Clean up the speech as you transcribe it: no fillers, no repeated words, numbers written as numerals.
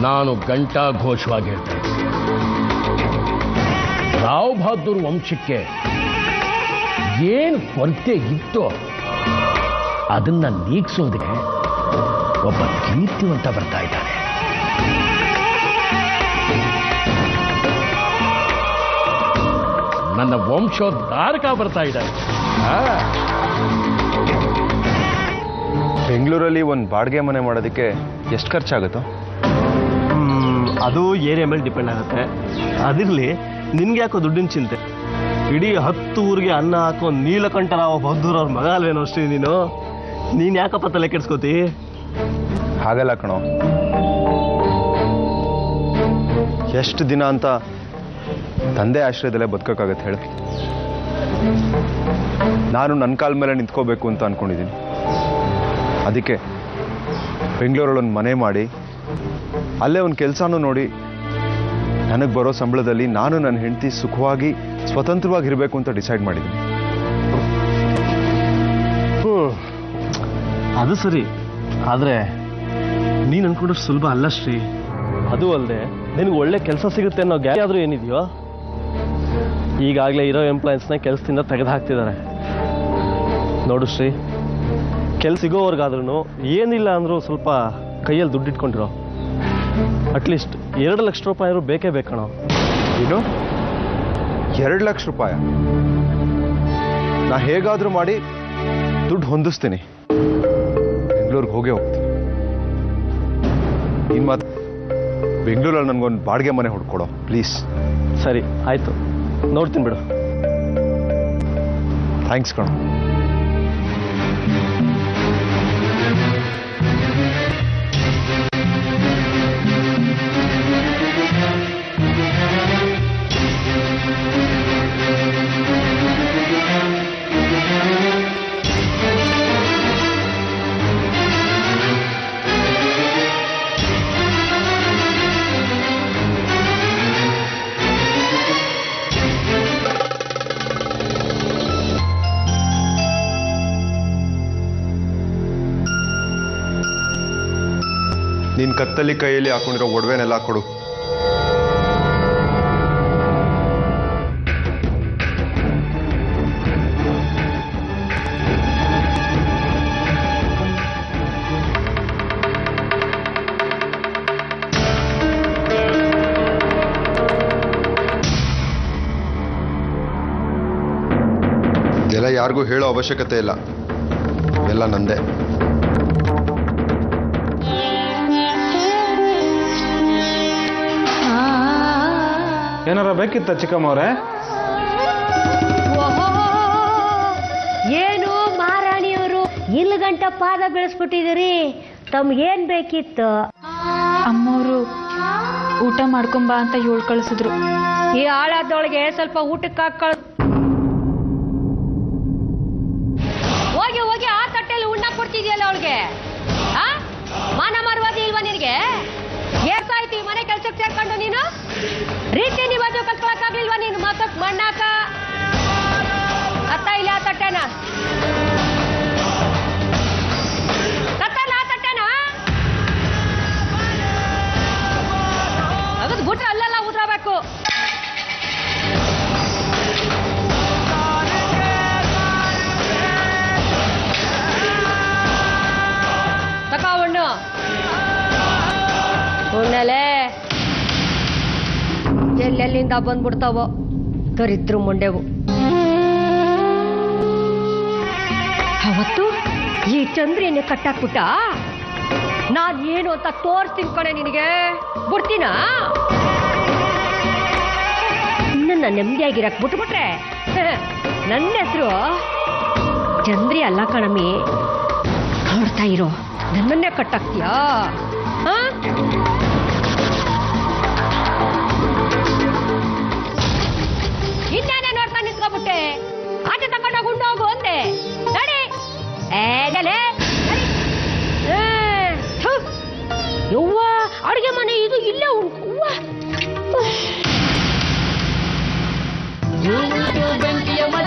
ನಾನು ಘಂಟಾ ಘೋಷವಾಗಿ ಹೇಳ್ತೇನೆ, ರಾವ್ ಬಹದ್ದೂರ್ ವಂಶಕ್ಕೆ ಏನು ಕೊರತೆ ಇತ್ತು ಅದನ್ನ ನೀಗಿಸೋದಕ್ಕೆ ಒಬ್ಬ ಕೀರ್ತಿವಂತ ಬರ್ತಾ ಇದ್ದಾನೆ. ನನ್ನ ವಂಶೋದ್ಧಾರಕ ಬರ್ತಾ ಇದ್ದಾನೆ. ಬೆಂಗಳೂರಲ್ಲಿ ಒಂದು ಬಾಡಿಗೆ ಮನೆ ಮಾಡೋದಕ್ಕೆ ಎಷ್ಟು ಖರ್ಚಾಗುತ್ತೋ? ಅದು ಏರಿಯಾ ಮೇಲೆ ಡಿಪೆಂಡ್ ಆಗುತ್ತೆ. ಅದಿರಲಿ, ನಿನ್ಗೆ ಯಾಕೋ ದುಡ್ಡಿನ ಚಿಂತೆ? ಇಡೀ 10 ಊರಿಗೆ ಅನ್ನ ಹಾಕೋ ನೀಲಕಂಠರಾವ್ ಬಹದ್ದೂರ್ ಅವ್ರ ಮಗ ಅಲ್ವೇನೋ ಅಷ್ಟೇ ನೀನು ಯಾಕಪ್ಪ ತಲೆ ಕೆಡ್ಸ್ಕೋತಿ? ಹಾಗಲ್ಲ ಕಣೋ, ಎಷ್ಟು ದಿನ ಅಂತ ತಂದೆ ಆಶ್ರಯದಲ್ಲೇ ಬದುಕೋಕ್ಕಾಗತ್ತೆ ಹೇಳು? ನಾನು ನನ್ನ ಕಾಲ ಮೇಲೆ ನಿಂತ್ಕೋಬೇಕು ಅಂತ ಅನ್ಕೊಂಡಿದ್ದೀನಿ. ಅದಕ್ಕೆ ಬೆಂಗಳೂರಲ್ಲಿ ಒಂದು ಮನೆ ಮಾಡಿ ಅಲ್ಲೇ ಒಂದು ಕೆಲಸನೂ ನೋಡಿ ನನಗೆ ಬರೋ ಸಂಬಳದಲ್ಲಿ ನಾನು ನನ್ನ ಹೆಂಡತಿ ಸುಖವಾಗಿ ಸ್ವತಂತ್ರವಾಗಿರಬೇಕು ಅಂತ ಡಿಸೈಡ್ ಮಾಡಿದ್ದೀನಿ. ಅದು ಸರಿ, ಆದರೆ ನೀನು ಅನ್ಕೊಂಡ್ರೆ ಸುಲಭ ಅಲ್ಲ ಶ್ರೀ. ಅದು ಅಲ್ಲದೆ ನಿನಗೆ ಒಳ್ಳೆ ಕೆಲಸ ಸಿಗುತ್ತೆ ಅನ್ನೋ ಗ್ಯಾರಂಟಿ ಆದರೂ ಏನಿದೆಯೋ? ಈಗಾಗಲೇ ಇರೋ ಎಂಪ್ಲಾಯೀಸ್ನ ಕೆಲಸದಿಂದ ತೆಗೆದು ಹಾಕ್ತಿದ್ದಾರೆ. ನೋಡು ಶ್ರೀ, ಕೆಲಸ ಸಿಗೋವರೆಗಾದ್ರೂ ಏನಿಲ್ಲ ಅಂದರೂ ಸ್ವಲ್ಪ ಕೈಯಲ್ಲಿ ದುಡ್ಡು ಇಟ್ಕೊಂಡಿರೋ. ಅಟ್ಲೀಸ್ಟ್ 2 ಲಕ್ಷ ರೂಪಾಯಿ ಬೇಕೇ ಬೇಕಣೋ. ಏನು 2 ಲಕ್ಷ ರೂಪಾಯಿ? ನಾ ಹೇಗಾದರೂ ಮಾಡಿ ದುಡ್ಡು ಹೊಂದಿಸ್ತೀನಿ, ಬೆಂಗಳೂರಿಗೆ ಹೋಗೇ ಹೋಗ್ತೀನಿ. ಇನ್ನು ಮತ್ತೆ ಬೆಂಗಳೂರಲ್ಲಿ ನನಗೊಂದು ಬಾಡಿಗೆ ಮನೆ ಹುಡ್ಕೊಡೋ ಪ್ಲೀಸ್. ಸರಿ ಆಯಿತು, ನೋಡ್ತೀನಿ ಬಿಡು. ಥ್ಯಾಂಕ್ಸ್ ಕಣೋ. ನೀನು ಕತ್ತಲ್ಲಿ ಕೈಯಲ್ಲಿ ಹಾಕೊಂಡಿರೋ ಒಡವೆನೆಲ್ಲ ಕೊಡು. ಇದೆಲ್ಲ ಯಾರಿಗೂ ಹೇಳೋ ಅವಶ್ಯಕತೆ ಇಲ್ಲ, ಎಲ್ಲ ನಂದೇ. ಏನಾರ ಬೇಕಿತ್ತ ಚಿಕ್ಕಮ್ಮವ್ರೆ? ಏನು ಮಹಾರಾಣಿಯವರು ಇಲ್ಲಿ ಗಂಟ ಪಾದ ಬೆಳೆಸ್ಬಿಟ್ಟಿದ್ದೀರಿ, ತಮ್ಗೇನ್ ಬೇಕಿತ್ತು? ಅಮ್ಮವರು ಊಟ ಮಾಡ್ಕೊಂಬ ಅಂತ ಹೇಳಿ ಕಳಿಸಿದ್ರು. ಈ ಆಳಾದೊಳಗೆ ಸ್ವಲ್ಪ ಊಟಕ್ಕೆ ಹೋಗಿ ಹೋಗಿ ಆ ತಟ್ಟೆಯಲ್ಲಿ ಉಣ್ಣ ಕೊಡ್ತಿದ್ಯಲ್ಲ ಅವಳಿಗೆ. ಮಾನ ಮರ್ವಾದಿ ಇಲ್ವಾ ನಿನಗೆ? ಏಸಾಯ್ತು ಈ ಮನೆ ಕೆಲ್ಸಕ್ಕೆ ಸೇರ್ಕೊಂಡು ನೀನು ರೀತಿ ನಿವಾಜು ಕಲ್ತ್ಕೊಳಕ್ಕಾಗ್ಲಿಲ್ವಾ ನೀನು? ಮಕ್ಕಕ್ ಮಣ್ಣಾಕ ಅತ್ತ ಇಲ್ಲ ಆ ತಟ್ಟೆನ ತಟ್ಟಲ್ಲ, ಆ ತಟ್ಟೆನ ಅಗದ್ ಬಿಟ್ರೆ ಅಲ್ಲೆಲ್ಲ ಉದ್ರಬೇಕು. ತಕ ಉಣ್ಣು ಉಣ್ಣಲೆ, ಎಲ್ಲೆಲ್ಲಿಂದ ಬಂದ್ಬಿಡ್ತಾವೋ ದರಿದ್ರು ಮುಂಡೆವು. ಅವತ್ತು ಈ ಚಂದ್ರಿಯನ್ನೇ ಕಟ್ಟಾಕ್ಬಿಟ್ಟ. ನಾನ್ ಏನು ಅಂತ ತೋರಿಸ್ತೀನಿ ಕಣೆ ನಿನಗೆ, ಬಿಡ್ತೀನ? ನನ್ನ ನೆಮ್ಮದಿಯಾಗಿರಕ್ ಬಿಟ್ಬಿಟ್ರೆ ನನ್ನ ಹೆಸರು ಚಂದ್ರಿ ಅಲ್ಲ ಕಣಮಿ. ನೋಡ್ತಾ ಇರೋ, ನನ್ನನ್ನೇ ಕಟ್ಟಾಕ್ತೀಯಾ? ಇನ್ನೇನೇ ನೋಡ್ತಾ ನಿಂತ್ಕೊಬಿಟ್ಟೆ? ಆಚೆ ತಗೊಂಡೋಗಿ ಉಂಡೋಗು ಅಂದೆ. ನಡಿ ಯವ್ವ, ಅಡುಗೆ ಮನೆ ಇದು ಇಲ್ಲೇ ಉಂಟು. ಬೆಂಕಿಯ ಮಡ